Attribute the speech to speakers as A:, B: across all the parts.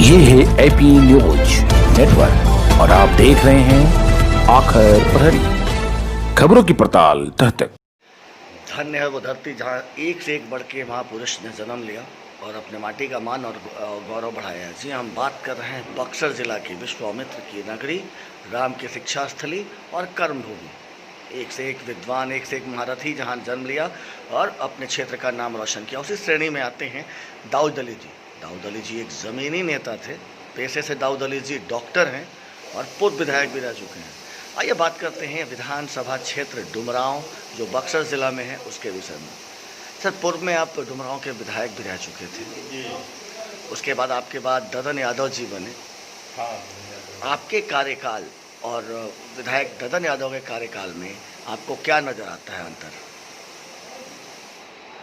A: ये है AP news network और आप देख रहे हैं आखिर प्रहरी, खबरों की पड़ताल तह तक।
B: धन्य है वो धरती जहाँ एक से एक बढ़ के महापुरुष ने जन्म लिया और अपने माटी का मान और गौरव बढ़ाया है। जी हम बात कर रहे हैं बक्सर जिला की विश्वामित्र की नगरी, राम की शिक्षा स्थली और कर्मभूमि। एक से एक विद्वान, एक से एक महारथी जहाँ जन्म लिया और अपने क्षेत्र का नाम रोशन किया। उसी श्रेणी में आते हैं दाऊद अली जी। दाऊद अली जी एक ज़मीनी नेता थे, पेशे से दाऊद अली जी डॉक्टर हैं और पूर्व विधायक भी रह चुके हैं। आइए बात करते हैं विधानसभा क्षेत्र डुमरांव जो बक्सर ज़िला में है उसके विषय में। सर, पूर्व में आप डुमरांव के विधायक भी रह चुके थे जी। उसके बाद आपके बाद ददन यादव जी बने। हाँ, आपके कार्यकाल और विधायक ददन यादव के कार्यकाल में आपको क्या नज़र आता है अंतर?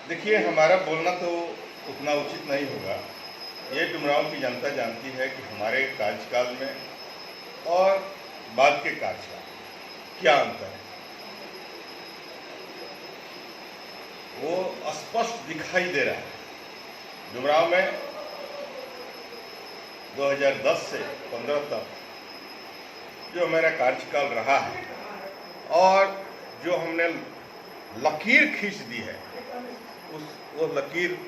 C: देखिए, हमारा बोलना तो उतना उचित नहीं होगा। ये डुमरांव की जनता जानती है कि हमारे कार्यकाल में और बाद के कार्यकाल क्या अंतर है, वो स्पष्ट दिखाई दे रहा है। डुमरांव में 2010 से 15 तक जो मेरा कार्यकाल रहा है और जो हमने लकीर खींच दी है, वो लकीर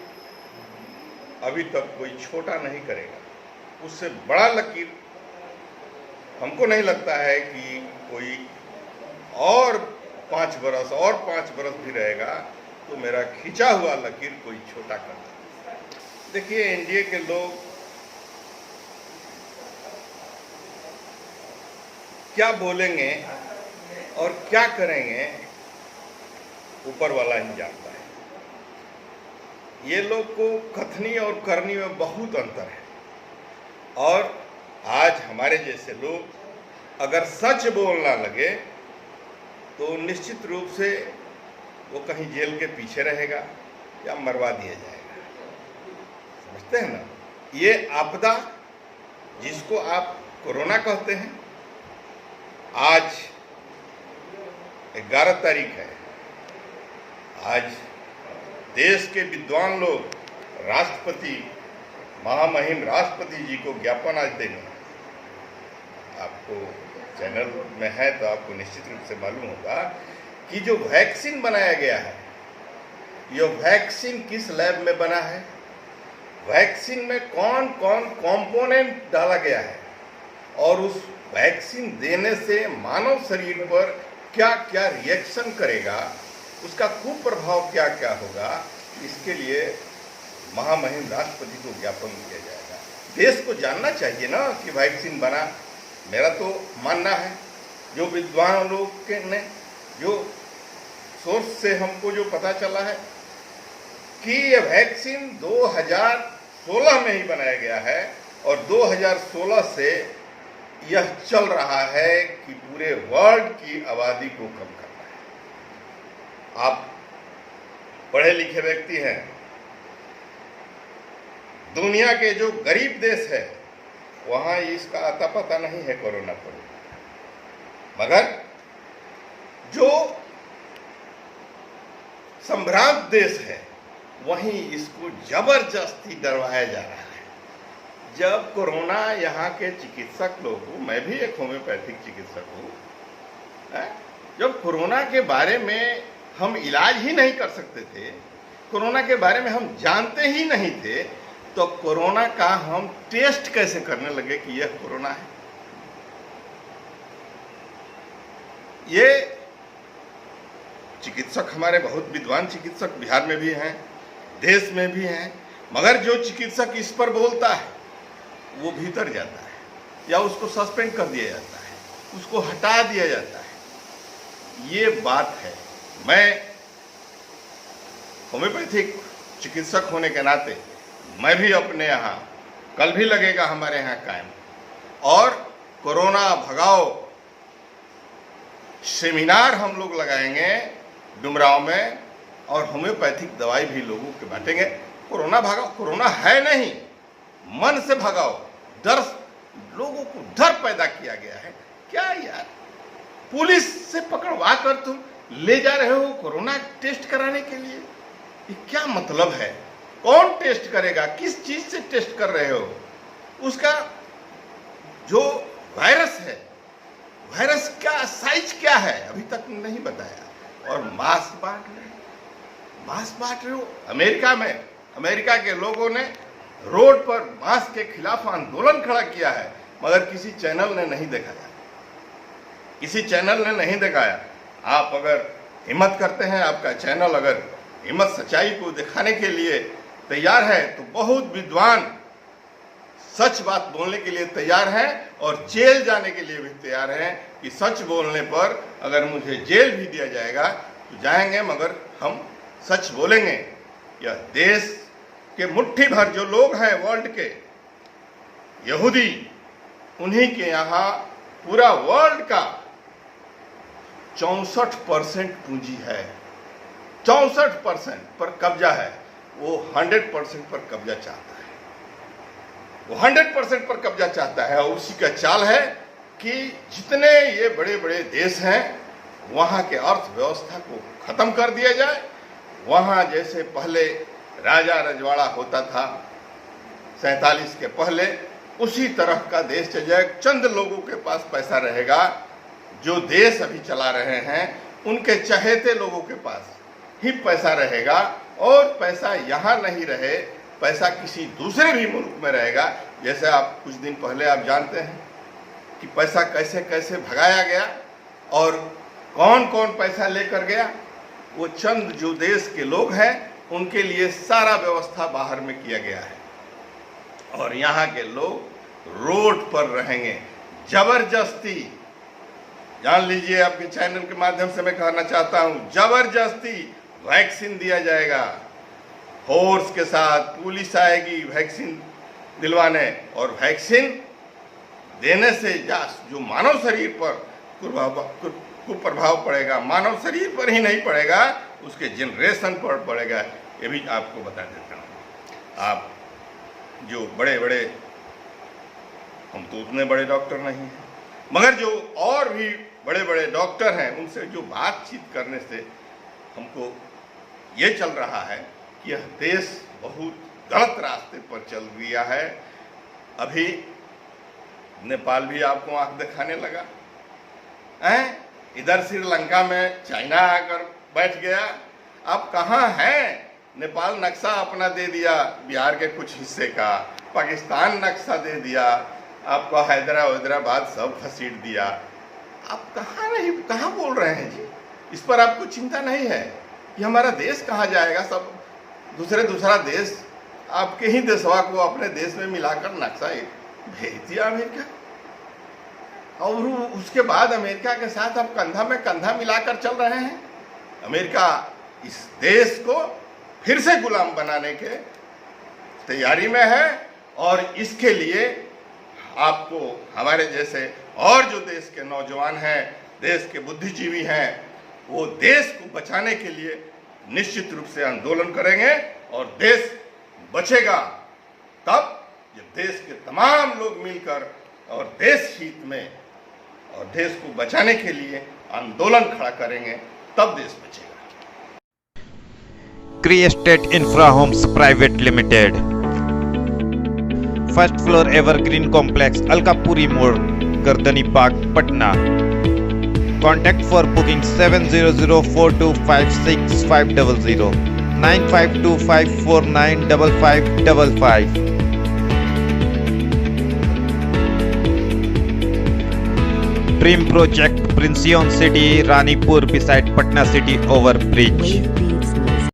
C: अभी तक कोई छोटा नहीं करेगा। उससे बड़ा लकीर हमको नहीं लगता है कि कोई और 5 बरस भी रहेगा तो मेरा खींचा हुआ लकीर कोई छोटा कर देगा। देखिए, एनडीए के लोग क्या बोलेंगे और क्या करेंगे ऊपर वाला ही जानता है। ये लोग को कथनी और करनी में बहुत अंतर है और आज हमारे जैसे लोग अगर सच बोलना लगे तो निश्चित रूप से वो कहीं जेल के पीछे रहेगा या मरवा दिया जाएगा। समझते हैं ना? ये आपदा जिसको आप कोरोना कहते हैं, आज 11 तारीख है। आज देश के विद्वान लोग राष्ट्रपति, महामहिम राष्ट्रपति जी को ज्ञापन आज देंगे। आपको चैनल में है तो आपको निश्चित रूप से मालूम होगा कि जो वैक्सीन बनाया गया है, यह वैक्सीन किस लैब में बना है, वैक्सीन में कौन कौन कंपोनेंट डाला गया है और उस वैक्सीन देने से मानव शरीर पर क्या क्या रिएक्शन करेगा, उसका कुप्रभाव क्या क्या होगा, इसके लिए महामहिम राष्ट्रपति को ज्ञापन दिया जाएगा। देश को जानना चाहिए ना कि वैक्सीन बना। मेरा तो मानना है, जो विद्वान लोग के ने जो सोर्स से हमको जो पता चला है कि ये वैक्सीन 2016 में ही बनाया गया है और 2016 से यह चल रहा है कि पूरे वर्ल्ड की आबादी को कम करना है। आप पढ़े लिखे व्यक्ति हैं, दुनिया के जो गरीब देश है वहां इसका अता पता नहीं है कोरोना पर, मगर जो संभ्रांत देश है वहीं इसको जबरदस्ती डरवाया जा रहा है। जब कोरोना यहाँ के चिकित्सक लोग, मैं भी एक होम्योपैथिक चिकित्सक हूँ, जब कोरोना के बारे में हम इलाज ही नहीं कर सकते थे, कोरोना के बारे में हम जानते ही नहीं थे, तो कोरोना का हम टेस्ट कैसे करने लगे कि यह कोरोना है? ये चिकित्सक हमारे बहुत विद्वान चिकित्सक बिहार में भी हैं, देश में भी हैं, मगर जो चिकित्सक इस पर बोलता है वो भीतर जाता है या उसको सस्पेंड कर दिया जाता है, उसको हटा दिया जाता है। ये बात है। मैं होम्योपैथिक चिकित्सक होने के नाते मैं भी अपने यहाँ, कल भी लगेगा हमारे यहाँ कैंप और कोरोना भगाओ सेमिनार हम लोग लगाएंगे डुमरांव में और होम्योपैथिक दवाई भी लोगों के बांटेंगे। कोरोना भगाओ, कोरोना है नहीं, मन से भगाओ। डर, लोगों को डर पैदा किया गया है। क्या यार, पुलिस से पकड़वा कर तुम ले जा रहे हो कोरोना टेस्ट कराने के लिए? ये क्या मतलब है? कौन टेस्ट करेगा? किस चीज से टेस्ट कर रहे हो? उसका जो वायरस है, वायरस का साइज क्या है अभी तक नहीं बताया। और मास्क बांट रहे हो। अमेरिका में अमेरिका के लोगों ने रोड पर मास्क के खिलाफ आंदोलन खड़ा किया है, मगर किसी चैनल ने नहीं दिखाया, किसी चैनल ने नहीं दिखाया। आप अगर हिम्मत करते हैं, आपका चैनल अगर हिम्मत सच्चाई को दिखाने के लिए तैयार है, तो बहुत विद्वान सच बात बोलने के लिए तैयार हैं और जेल जाने के लिए भी तैयार हैं कि सच बोलने पर अगर मुझे जेल भी दिया जाएगा तो जाएंगे, मगर हम सच बोलेंगे। यह देश के मुट्ठी भर जो लोग हैं वर्ल्ड के यहूदी, उन्हीं के यहाँ पूरा वर्ल्ड का 64% पूंजी है, 64% पर कब्जा है। वो 100% पर कब्जा चाहता है, वो 100% पर कब्जा चाहता है। और उसी का चाल है कि जितने ये बड़े बड़े देश हैं वहाँ के अर्थव्यवस्था को खत्म कर दिया जाए। वहाँ जैसे पहले राजा रजवाड़ा होता था 47 के पहले, उसी तरह का देश चल जाए। चंद लोगों के पास पैसा रहेगा, जो देश अभी चला रहे हैं उनके चहेते लोगों के पास ही पैसा रहेगा। और पैसा यहाँ नहीं रहे, पैसा किसी दूसरे भी मुल्क में रहेगा। जैसे आप कुछ दिन पहले आप जानते हैं कि पैसा कैसे कैसे भगाया गया और कौन कौन पैसा लेकर गया। वो चंद जो देश के लोग हैं उनके लिए सारा व्यवस्था बाहर में किया गया है, और यहाँ के लोग रोड पर रहेंगे जबरदस्ती। जान लीजिए, आपके चैनल के माध्यम से मैं कहना चाहता हूँ, जबरदस्ती वैक्सीन दिया जाएगा। फोर्स के साथ पुलिस आएगी वैक्सीन दिलवाने, और वैक्सीन देने से जो मानव शरीर पर कुप्रभाव पड़ेगा, मानव शरीर पर ही नहीं पड़ेगा, उसके जनरेशन पर पड़ेगा। ये भी आपको बता देता हूँ। आप जो बड़े बड़े, हम तो उतने बड़े डॉक्टर नहीं हैं, मगर जो और भी बड़े बड़े डॉक्टर हैं, उनसे जो बातचीत करने से हमको ये चल रहा है कि यह देश बहुत गलत रास्ते पर चल गया है। अभी नेपाल भी आपको आंख दिखाने लगा है, इधर श्रीलंका में चाइना आकर बैठ गया। अब कहाँ हैं? नेपाल नक्शा अपना दे दिया बिहार के कुछ हिस्से का, पाकिस्तान नक्शा दे दिया, आपको हैदराबाद सब घसीट दिया। आप कहाँ बोल रहे हैं जी? इस पर आपको चिंता नहीं है कि हमारा देश कहाँ जाएगा? सब दूसरा देश आपके ही देशवा को अपने देश में मिलाकर नक्शा भेज दिया अमेरिका, और उसके बाद अमेरिका के साथ आप कंधा में कंधा मिलाकर चल रहे हैं। अमेरिका इस देश को फिर से गुलाम बनाने के तैयारी में है, और इसके लिए आपको हमारे जैसे और जो देश के नौजवान हैं, देश के बुद्धिजीवी हैं, वो देश को बचाने के लिए निश्चित रूप से आंदोलन करेंगे। और देश बचेगा तब जब देश के तमाम लोग मिलकर और देश हित में और देश को बचाने के लिए आंदोलन खड़ा करेंगे, तब देश बचेगा।
D: Kri estate infra homes private limited, first floor evergreen complex, Alkapuri मोड़, गर्दनी बाग, Patna. Contact for booking 70042565500 9525495555. Dream Project, Princeton City, Ranipur beside Patna City over bridge.